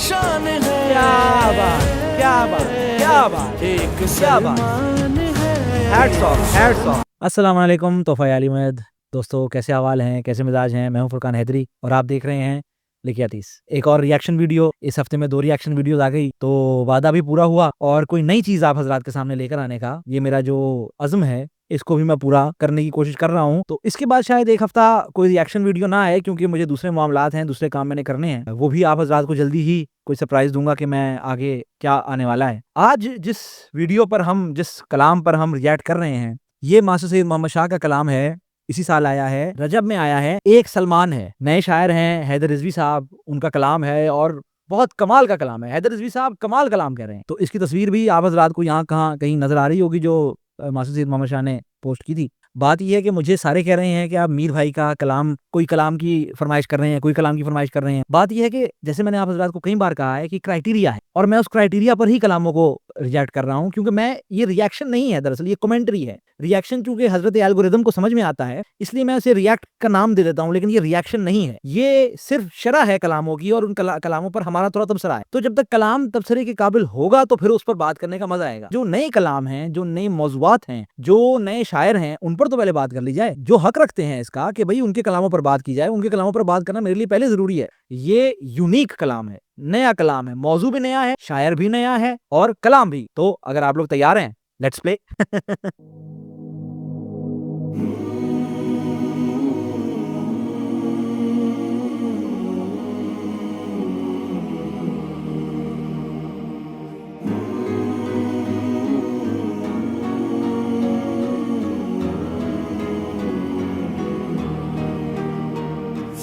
शान है। क्या बात, क्या बात, क्या बात, एक क्या बात। सलमान है। Hats off, hats off. अस्सलाम वालेकुम, तोहफा याली उम्मीद। दोस्तों कैसे अहवाल हैं, कैसे मिजाज हैं? मैं हूं फुरकान हैदरी और आप देख रहे हैं लिखिया तीस। एक और रिएक्शन वीडियो। इस हफ्ते में 2 रिएक्शन वीडियोस आ गई, तो वादा भी पूरा हुआ और कोई नई चीज आप हजरात के सामने लेकर आने का ये मेरा जो अज़्म है, इसको भी मैं पूरा करने की कोशिश कर रहा हूँ। तो इसके बाद शायद एक हफ्ता कोई रिएक्शन वीडियो ना आए, क्योंकि मुझे दूसरे मामलात हैं, दूसरे काम मैंने करने हैं। वो भी आप हजरात को जल्दी ही कोई सरप्राइज दूंगा कि मैं आगे क्या आने वाला है। आज जिस वीडियो पर हम, जिस कलाम पर हम रिएक्ट कर रहे हैं, ये मास्टर सैयद मोहम्मद शाह का कलाम है। इसी साल आया है, रजब में आया है। एक सलमान है, नए शायर हैं हैदर रिजवी साहब, उनका कलाम है और बहुत कमाल का कलाम है। हैदर रिजवी साहब कमाल कलाम कह रहे हैं। तो इसकी तस्वीर भी आप हजरात को यहाँ कहाँ कहीं नजर आ रही होगी, जो मास्टर सैयद मोहम्मद शाह ने पोस्ट की थी। बात यह है कि मुझे सारे कह रहे हैं कि आप मीर भाई का कलाम, कोई कलाम की फरमाइश कर रहे हैं, कोई कलाम की फरमाइश कर रहे हैं। बात यह है कि जैसे मैंने आप हजरात को कई बार कहा है कि क्राइटेरिया है, और मैं उस क्राइटेरिया पर ही कलामों को रिजेक्ट कर रहा हूं, क्योंकि मैं, ये रिएक्शन नहीं है, दरअसल ये कमेंट्री है। रिएक्शन चूंकि हजरत एल्गोरिदम को समझ में आता है, इसलिए मैं उसे रिएक्ट का नाम दे देता हूं, लेकिन ये रिएक्शन नहीं है। ये सिर्फ शरह है कलामों की, और उन कलामों पर हमारा थोड़ा तबसरा है। तो जब तक कलाम तबसरे के काबिल होगा तो फिर उस पर बात करने का मजा आएगा। जो नए कलाम हैं, जो नए मौजुआत हैं, जो नए शायर हैं, उन पर तो पहले बात कर ली जाए। जो हक रखते हैं इसका कि भाई उनके कलामों पर बात की जाए, उनके कलामों पर बात करना मेरे लिए पहले जरूरी है। ये यूनिक कलाम है, नया कलाम है, मौजू भी नया है, शायर भी नया है और कलाम भी। तो अगर आप लोग तैयार हैं, लेट्स प्ले।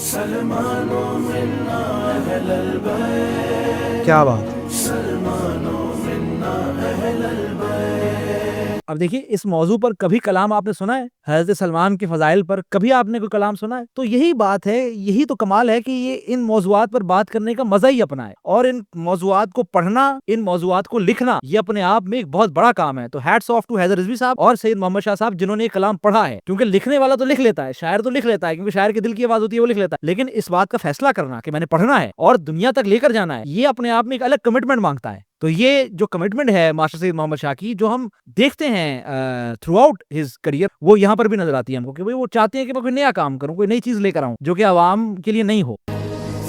सलमानो मिन्ना अहलल बैत। क्या बात। सलमानो मिन्ना अहलल बैत। अब देखिए, इस मौजू पर कभी कलाम आपने सुना है? हजरत सलमान के फजाइल पर कभी आपने कोई कलाम सुना है? तो यही बात है, यही तो कमाल है कि ये इन मौजुआत पर बात करने का मजा ही अपना है, और इन मौजुआत को पढ़ना, इन मौजुआत को लिखना, ये अपने आप में एक बहुत बड़ा काम है। तो hats off to Haider Rizvi sahab और सैयद मोहम्मद शाह साहब, जिन्होंने ये कलाम पढ़ा है। क्योंकि लिखने वाला तो लिख लेता है, शायर तो लिख लेता है, क्योंकि शायर के दिल की आवाज होती है, वो लिख लेता है, लेकिन इस बात का फैसला करना कि मैंने पढ़ना है और दुनिया तक लेकर जाना है, ये अपने आप में एक अलग कमिटमेंट मांगता है। तो ये जो कमिटमेंट है मास्टर सैयद मोहम्मद शाह की, जो हम देखते हैं थ्रू आउट हिज करियर, वो यहाँ पर भी नजर आती है हमको कि भाई वो चाहते हैं कि मैं कोई नया काम करूं, कोई नई चीज लेकर आऊं जो कि आवाम के लिए नहीं हो।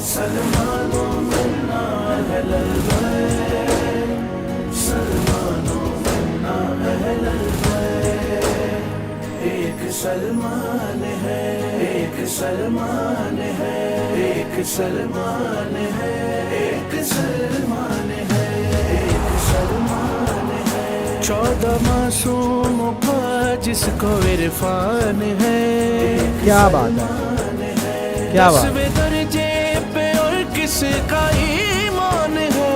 सलमानो मिन्ना अहलल बैत। सलमानो मिन्ना अहलल बैत। एक सलमान है, एक सलमान है, एक सलमान है, एक सलमान है, एक सलमान है। 14 मासूमों का जिसको इरफान है। क्या बात है, क्या बात। 10वें दर्जे पे और किसका ईमान है।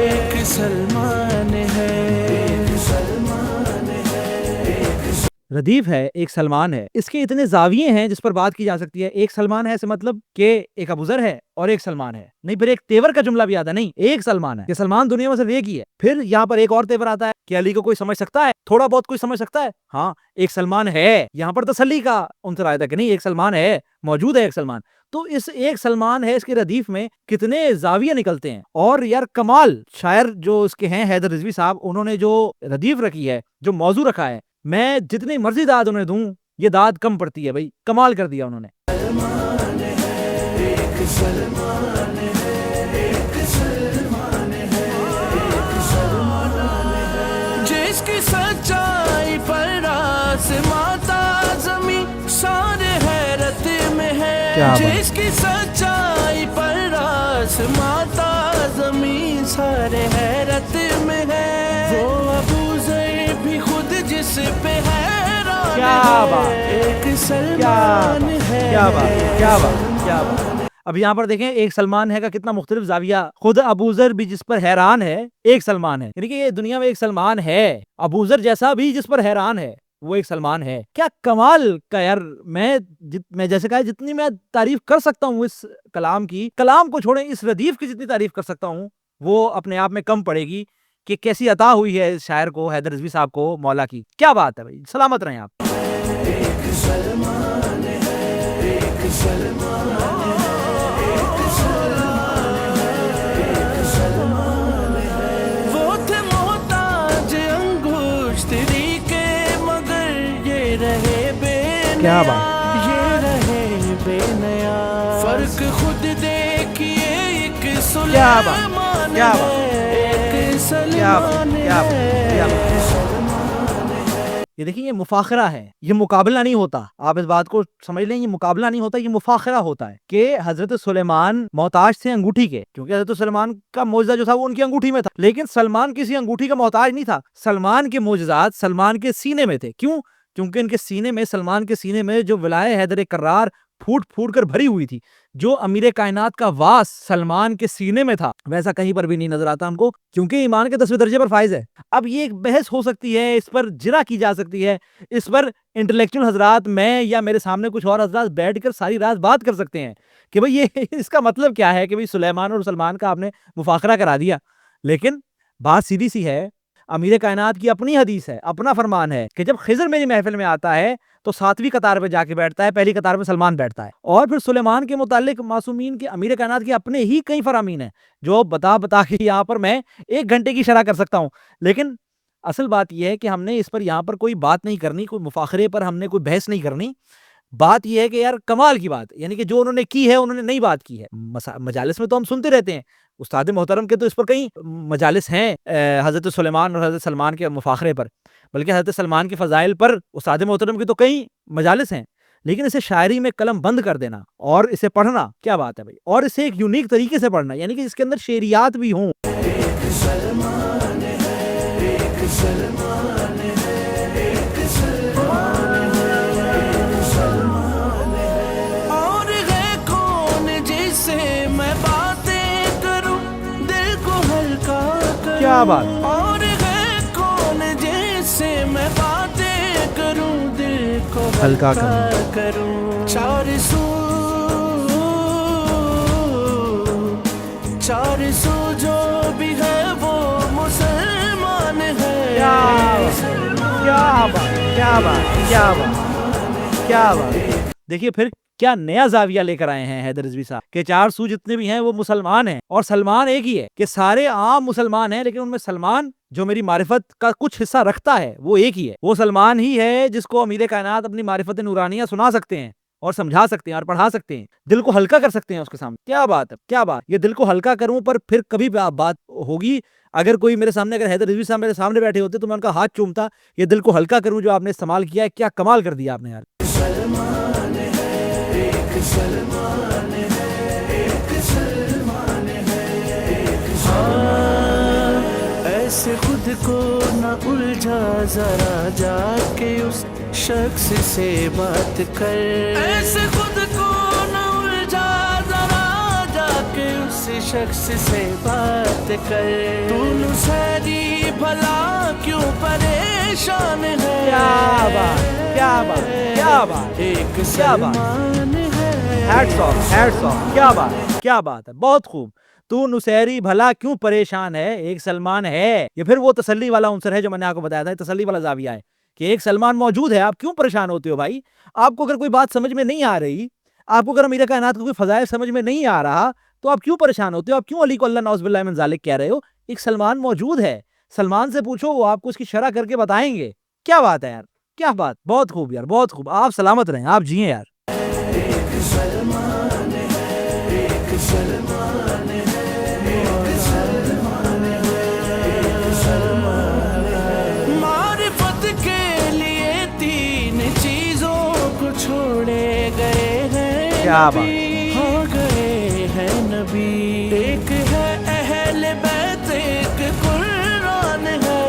एक सलमान है, एक सलमान है, एक रदीफ है, एक सलमान है। इसके इतने जाविये हैं जिस पर बात की जा सकती है। एक सलमान है से मतलब कि एक अबूजर है और एक सलमान है, नहीं फिर एक तेवर का जुमला भी आता नहीं, एक सलमान है कि सलमान दुनिया में सिर्फ एक ही है। फिर यहाँ पर एक और तेवर आता है कि अली को कोई समझ सकता है, थोड़ा बहुत कोई समझ सकता है, हाँ एक सलमान है। यहाँ पर तसल्ली का उनसे आया था कि नहीं, एक सलमान है, मौजूद है एक सलमान। तो इस एक सलमान है, इसके रदीफ में कितने जाविये निकलते हैं। और यार कमाल शायर जो इसके हैं हैदर रिजवी साहब, उन्होंने जो रदीफ रखी है, जो मौजू रखा है, मैं जितनी मर्जी दाद उन्हें दूं ये दाद कम पड़ती है भाई। कमाल कर दिया उन्होंने। सलमान है, एक सलमान है, एक सलमान है, एक सलमान है। जिसकी सच्चाई पर रास माता जमी सारे हैरत में है। क्या बात। जिसकी सच्चाई पर रास माता जमी सारे हैरत में है। वो अबूजर भी खुद जिस पे हैरान क्या है। बात, एक सलमान है, क्या बात, क्या बात, क्या बात। अब यहाँ पर देखें, एक सलमान है का कितना मुख्तलिफ जाविया। खुद अबूजर भी जिस पर हैरान है, एक सलमान है, यानी कि ये दुनिया में एक सलमान है। अबूजर जैसा भी जिस पर हैरान है, वो एक सलमान है। क्या कमाल का यार। मैं जैसे कहा, जितनी मैं तारीफ कर सकता हूँ इस कलाम की, कलाम को छोड़ें, इस रदीफ की जितनी तारीफ कर सकता हूँ वो अपने आप में कम पड़ेगी कि कैसी अता हुई है इस शायर को, हैदर रिजवी साहब को, मौला की। क्या बात है भाई, सलामत रहें आप। एक सलमान है, एक सलमान है, एक सलमान है, एक क्या नया, बात। ये रहे बेनया, फर्क खुद देखिए, एक क्या बात, सुलेमान क्या बात, है, एक क्या बात, सलमान क्या बात, क्या बात। ये देखिए, ये मुफाखरा है, ये मुकाबला नहीं होता। आप इस बात को समझ लें, ये मुकाबला नहीं होता, ये मुफाखरा होता है कि हजरत सुलेमान मोहताज थे अंगूठी के, क्योंकि हजरत सुलेमान का मोजज़ा जो था वो उनकी अंगूठी में था। लेकिन सलमान किसी अंगूठी का मोहताज नहीं था। सलमान के मोजज़ात सलमान के सीने में थे। क्यों? क्योंकि इनके सीने में, सलमान के सीने में जो विलाय हैदर कर्रार फूट फूट कर भरी हुई थी, जो अमीर कायनात का वास सलमान के सीने में था, वैसा कहीं पर भी नहीं नजर आता हमको, क्योंकि ईमान के 10वें दर्जे पर फाइज है। अब ये एक बहस हो सकती है, इस पर जिरा की जा सकती है, इस पर इंटेलेक्चुअल हजरात, मैं या मेरे सामने कुछ और हजरात बैठकर सारी रात बात कर सकते हैं कि भाई ये इसका मतलब क्या है कि भाई सुलेमान और सलमान का आपने मुफाखरा करा दिया। लेकिन बात सीधी सी है, अमीर कायनात की अपनी हदीस है, अपना फरमान है कि जब खिजर मेरी महफिल में आता है तो 7वीं कतार पे जाके बैठता है, पहली कतार पे सलमान बैठता है। और फिर सुलेमान के मुतालिक मासूमीन के, अमीर कायनात के अपने ही कई फरामीन हैं जो बता बता के यहाँ पर मैं 1 घंटे की शरह कर सकता हूँ। लेकिन असल बात यह है कि हमने इस पर यहाँ पर कोई बात नहीं करनी, कोई मुफाखरे पर हमने कोई बहस नहीं करनी। बात यह है कि यार कमाल की बात, यानी कि जो उन्होंने की है, उन्होंने नई बात की है। मजालिस में तो हम सुनते रहते हैं, उस्ताद मोहतरम के तो इस पर कई मजालिस हैं हज़रत सुलेमान और हज़रत सलमान के मुफाखरे पर, बल्कि हज़रत सलमान के फ़ज़ाइल पर उस्ताद मोहतरम की तो कई मजालिस हैं। लेकिन इसे शायरी में कलम बंद कर देना और इसे पढ़ना, क्या बात है भाई, और इसे एक यूनिक तरीके से पढ़ना, यानी कि इसके अंदर शेरियात भी हों। एक सलमान है, एक सलमान है, एक सलमान है, एक सलमान है। और है कौन जिससे मैं बातें करूं, दिल को हल्का करूं। क्या बात। और है कौन जिससे मैं बातें करूं, दिल को हल्का करूं। चार सू जो भी है वो मुसलमान है। क्या बात, क्या बात, क्या बात, क्या बात। देखिए फिर क्या नया जाविया लेकर आए हैं हैदर रिजवी साहब के 4 सू जितने भी हैं वो मुसलमान हैं, और सलमान एक ही है कि सारे आम मुसलमान हैं, लेकिन उनमें सलमान जो मेरी मारिफत का कुछ हिस्सा रखता है वो एक ही है। वो सलमान ही है जिसको अमीर कायनात अपनी मारिफत नूरानिया सुना सकते हैं और समझा सकते हैं और पढ़ा सकते हैं, दिल को हल्का कर सकते हैं उसके सामने। क्या बात है, क्या बात। ये दिल को हल्का करूं, पर फिर कभी बात होगी अगर कोई मेरे सामने, अगर हैदर रिजवी साहब मेरे सामने बैठे होते तो मैं उनका हाथ चूमता। ये दिल को हल्का करूं जो आपने इस्तेमाल किया है, क्या कमाल कर दिया आपने यार। सलमान है, एक सलमान है, एक सलमान है, एक सलमान। ऐसे खुद को न उलझा, जरा जाके उस शख्स से बात कर। ऐसे खुद को न उलझा, जरा जाके उस शख्स से बात कर। तू नुसैरी भला क्यों परेशान है। क्या बात, क्या बात, क्या बात, एक क्या बात। सलमान है। हैट्स ऑफ, हैट्स ऑफ, क्या बात है, क्या बात है, बहुत खूब। तू नुसैरी भला क्यों परेशान है, एक सलमान है। ये फिर वो तसल्ली वाला अंसर है जो मैंने आपको बताया था, तसल्ली वाला जाविया है कि एक सलमान मौजूद है, आप क्यों परेशान होते हो भाई। आपको अगर कोई बात समझ में नहीं आ रही, आपको अगर अमीर कायनात का कोई फजाइल समझ में नहीं आ रहा, तो आप क्यों परेशान होते हो, आप क्यों अली को अल्लाह नौज़ुबिल्लाह मिन ज़ालिक कह रहे हो। एक सलमान मौजूद है, सलमान से पूछो, वो आपको उसकी शरह करके बताएंगे। क्या बात है यार, क्या बात, बहुत खूब यार, बहुत खूब। आप सलामत रहें, आप जिए यार। एक सलमान है, एक सलमान है, एक सलमान है, एक सलमान है। मारिफत के लिए 3 चीजों को छोड़े गए हैं। क्या बात। हो गए हैं नबी। एक है अहले बैत, एक कुरान है,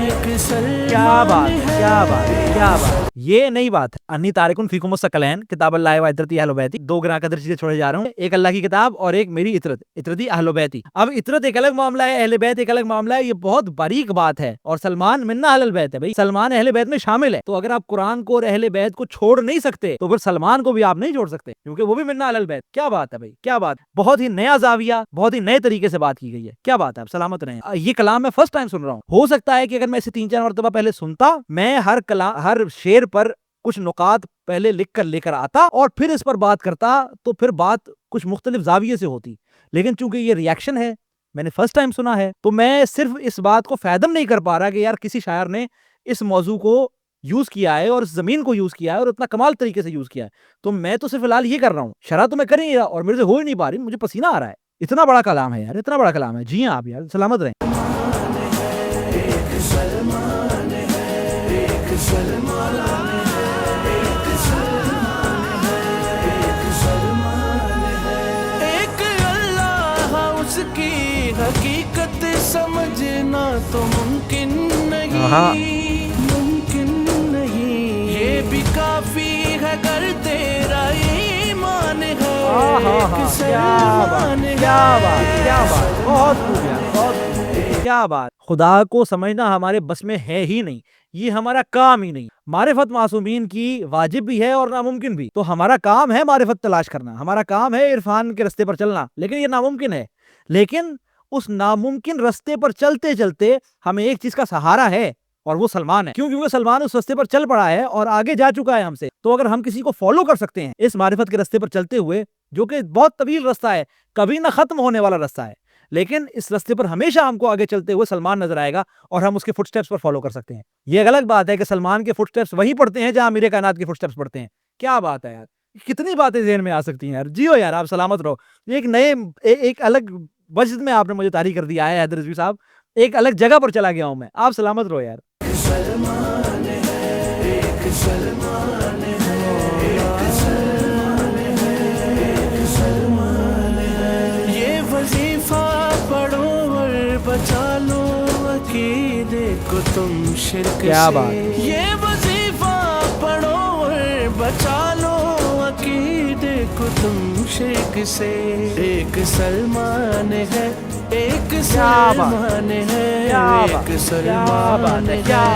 एक सलमान। क्या बात, क्या बात, क्या बात। ये नई बात है। अन्नी तारिकुन फीकुम मुस्तकलैन किताब अल्लाह व इतरती अहलो बैती, 2 ग्रां कदर चीजें छोड़े जा रहा हूँ, एक अल्लाह की किताब और एक मेरी इतरत, इतरती अहलो बैती। अब इतरत एक अलग मामला है, अहले बैत एक अलग मामला है, ये बहुत बारीक बात है। और सलमान मिन्ना अहल बैत है भाई, सलमान अहले बैत में शामिल है। तो अगर आप कुरान को और अहले बैत को छोड़ नहीं सकते, तो फिर सलमान को भी आप नहीं छोड़ सकते, क्योंकि वो भी मिन्ना अहल बैत। क्या बात है भाई, क्या बात। बहुत ही नया जाविया, बहुत ही नए तरीके से बात की गई है। क्या बात है, आप सलामत रहें। ये कलाम मैं फर्स्ट टाइम सुन रहा हूँ। हो सकता है कि अगर मैं इसे 3-4 मरतबा पहले सुनता, मैं हर शेर पर कुछ नुकात पहले लिख कर लेकर आता और फिर इस पर बात करता, तो फिर बात कुछ मुख्तलिफ जाविये से होती। लेकिन चूंकि ये रिएक्शन है, मैंने फर्स्ट टाइम सुना है, तो मैं सिर्फ इस बात को फैदम नहीं कर पा रहा कि यार किसी शायर ने इस मौजू को यूज किया है और इस जमीन को यूज किया है और इतना कमाल तरीके से यूज किया है। तो मैं तो सिर्फ फिलहाल ये कर रहा हूँ, शरह तो मैं कर ही नहीं रहा और मेरे से हो ही नहीं पा रही, मुझे पसीना आ रहा है। इतना बड़ा कलाम है यार, इतना बड़ा कलाम है। जी हाँ आप यार सलामत रहें। उसकी हकीकत समझना तो मुमकिन नहीं, मुमकिन नहीं। ये भी काफी है अगर तेरा ईमान है। बहुत खूब यार, बहुत क्या बात। खुदा को समझना हमारे बस में है ही नहीं, ये हमारा काम ही नहीं। मारिफत मासूमीन की वाजिब भी है और नामुमकिन भी। तो हमारा काम है मारिफत तलाश करना, हमारा काम है इरफान के रास्ते पर चलना, लेकिन ये नामुमकिन है। लेकिन उस नामुमकिन रास्ते पर चलते चलते हमें एक चीज का सहारा है और वो सलमान है। क्यों? क्योंकि सलमान उस रास्ते पर चल पड़ा है और आगे जा चुका है हमसे। तो अगर हम किसी को फॉलो कर सकते हैं इस मारिफत के रास्ते पर चलते हुए, जो कि बहुत तवील रास्ता है, कभी ना खत्म होने वाला रास्ता है, लेकिन इस रास्ते पर हमेशा हमको आगे चलते हुए सलमान नजर आएगा और हम उसके फुटस्टेप्स पर फॉलो कर सकते हैं। ये एक अलग बात है कि सलमान के फुटस्टेप्स वहीं पड़ते हैं जहां अमीर कायनात के फुटस्टेप्स पड़ते हैं। क्या बात है यार, कितनी बातें ज़हन में आ सकती हैं यार। जियो यार, आप सलामत रहो। एक नए एक अलग वजद में आपने मुझे तारीख कर दिया है हैदर रिजवी साहब। एक अलग जगह पर चला गया हूं मैं। आप सलामत रहो यार। ये वजीफा पढ़ो और बचा लो अकीदे को तुम शिर्क क्या से। बात। ये वजीफा पढ़ो और बचा लो अकीदे को तुम शिर्क से। एक सलमान है, एक सलमान है, एक सलमान है। क्या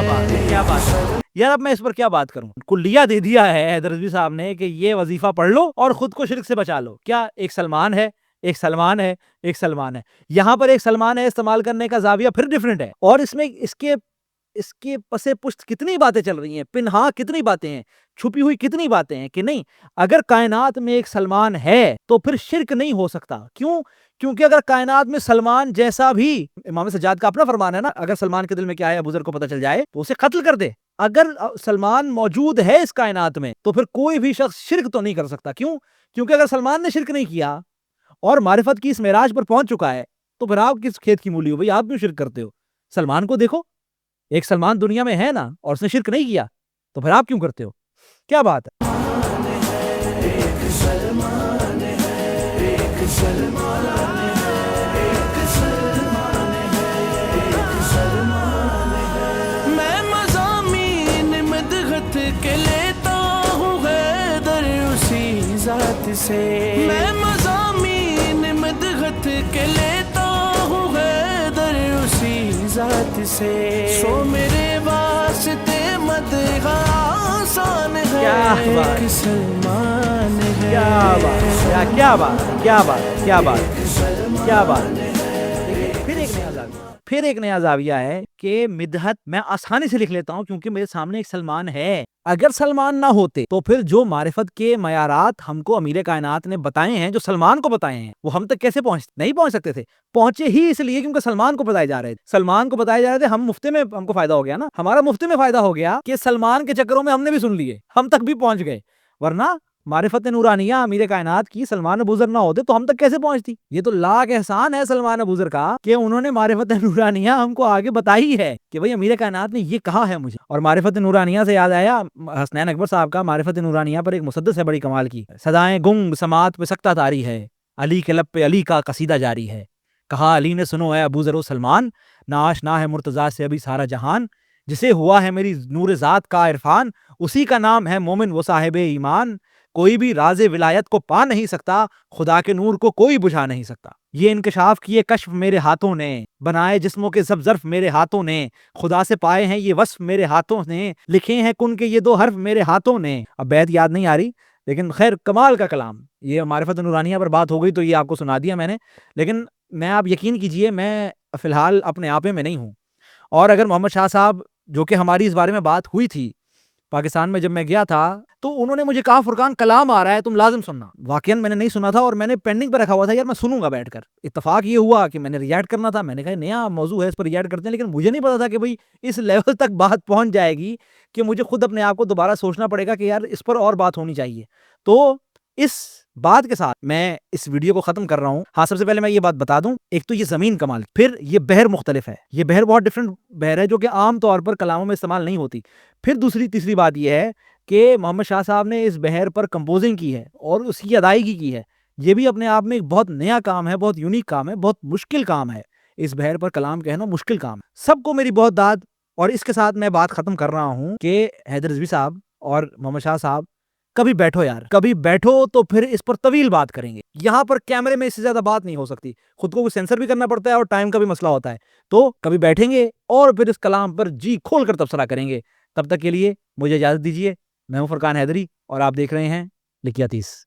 बात यार। अब मैं इस पर क्या बात करूं। कुल्लिया दे दिया है हैदर रिजवी साहब ने कि ये वजीफा पढ़ लो और खुद को शिर्क से बचा लो। क्या एक सलमान है, एक सलमान है, एक सलमान है। यहां पर एक सलमान है इस्तेमाल करने का जाविया फिर डिफरेंट है और इसमें इसके पसे पुष्ट कितनी बातें चल रही हैं, पिन्हा कितनी बातें हैं, छुपी हुई कितनी बातें हैं कि नहीं। अगर कायनात में एक सलमान है तो फिर शिर्क नहीं हो सकता। क्यों? क्योंकि अगर कायनात में सलमान जैसा भी, इमाम सज्जाद का अपना फरमान है ना, अगर सलमान के दिल में क्या है अबू ज़र को पता चल जाए तो उसे कत्ल कर दे। अगर सलमान मौजूद है इस कायनात में तो फिर कोई भी शख्स शिर्क तो नहीं कर सकता। क्यों? क्योंकि अगर सलमान ने शिर्क नहीं किया और मारिफत की इस मेराज पर पहुंच चुका है तो फिर आप किस खेत की मूली हो भाई, आप क्यों शिर्क करते हो? सलमान को देखो, एक सलमान दुनिया में है ना और उसने शिर्क नहीं किया, तो फिर आप क्यों करते हो? क्या बात है। मैं मज़ामीन मदहत के लेता हूँ हैदर उसी जात से। मैं मज़ामीन मदहत के लेता हूँ हैदर उसी जात से। सो मेरे वास्ते मदह आसान है, एक सलमान है। क्या बात, क्या बात, क्या बात, क्या बात, क्या बात। फिर एक नया जाविया है कि मिदहत मैं आसानी से लिख लेता हूं क्योंकि मेरे सामने एक सलमान है। अगर सलमान ना होते तो फिर जो मारिफत के मयारात हमको अमीर कायनात ने बताए हैं, जो सलमान को बताए हैं, वो हम तक कैसे नहीं पहुंच सकते थे। पहुंचे ही इसलिए क्योंकि सलमान को बताए जा रहे थे। सलमान को बताए जा रहे थे, हम मुफ्ते में, हमको फायदा हो गया ना, हमारा मुफ्ते में फायदा हो गया कि सलमान के चक्करों में हमने भी सुन लिए, हम तक भी पहुंच गए। वरना मारिफत नूरानिया अमीर कायनात की सलमान अबू ज़र ना होते तो हम तक कैसे पहुंचती। ये तो लाख एहसान है सलमान अबू ज़र का कि उन्होंने मारिफत नूरानिया हमको आगे बताई है कि भाई अमीर कायनात ने ये कहा है मुझे। और मारिफत नूरानिया से याद आया, हसनैन अकबर साहब का मारिफत नूरानिया पर एक मुसद्दस है बड़ी कमाल की। सदाएं गुंग समात पे सख्ता तारी है, अली के लब पे अली का कसीदा जारी है। कहा अली ने सुनो है अबू ज़र सलमान, ना आशना है मुर्तज़ा से अभी सारा जहान। जिसे हुआ है मेरी नूर ज़ात का इरफान, उसी का नाम है मोमिन वो साहिब ईमान। कोई भी राज़े विलायत को पा नहीं सकता, खुदा के नूर को कोई बुझा नहीं सकता। ये इंकशाफ किए कश्फ मेरे हाथों ने, बनाए जिस्मों के सब ज़र्फ मेरे हाथों ने। खुदा से पाए हैं ये वस्फ मेरे हाथों ने, लिखे हैं कुन के ये दो हर्फ मेरे हाथों ने। अब बैत याद नहीं आ रही, लेकिन खैर कमाल का कलाम। ये मारिफत नूरानिया पर बात हो गई तो ये आपको सुना दिया मैंने। लेकिन मैं, आप यकीन कीजिए, मैं फ़िलहाल अपने आपे में नहीं हूँ। और अगर मोहम्मद शाह साहब, जो कि हमारी इस बारे में बात हुई थी पाकिस्तान में जब मैं गया था तो उन्होंने मुझे कहा फुरकान कलाम आ रहा है, तुम लाजिम सुनना। वाकईन मैंने नहीं सुना था और मैंने पेंडिंग पे रखा हुआ था, यार मैं सुनूंगा बैठकर। इत्तेफाक ये हुआ कि मैंने रिएक्ट करना था, मैंने कहा नया मौजू है, इस पर रिएक्ट करते हैं, लेकिन मुझे नहीं पता था कि भाई इस लेवल तक बात पहुंच जाएगी कि मुझे खुद अपने आप को दोबारा सोचना पड़ेगा कि यार इस पर और बात होनी चाहिए। तो इस बात के साथ मैं इस वीडियो को खत्म कर रहा हूं। हाँ, सबसे पहले मैं ये बात बता दूं, एक तो ये जमीन कमाल, फिर ये बहर मुख्तलिफ है, ये बहर बहुत डिफरेंट बहर है जो कि आम तौर पर कलामों में इस्तेमाल नहीं होती। फिर दूसरी तीसरी बात यह है कि मोहम्मद शाह साहब ने इस बहर पर कंपोजिंग की है और उसकी अदायगी की है। ये भी अपने आप में एक बहुत नया काम है, बहुत यूनिक काम है, बहुत मुश्किल काम है। इस बहर पर कलाम कहना मुश्किल काम है। सबको मेरी बहुत दाद। और इसके साथ मैं बात खत्म कर रहा हूं कि हैदर रिजवी साहब और मोहम्मद शाह साहब, कभी बैठो यार, कभी बैठो तो फिर इस पर तवील बात करेंगे। यहां पर कैमरे में इससे ज्यादा बात नहीं हो सकती, खुद को सेंसर भी करना पड़ता है और टाइम का भी मसला होता है। तो कभी बैठेंगे और फिर इस कलाम पर जी खोल कर तबसरा करेंगे। तब तक के लिए मुझे इजाजत दीजिए। मैं हूं फुरकान हैदरी और आप देख रहे हैं लिखिया तीस।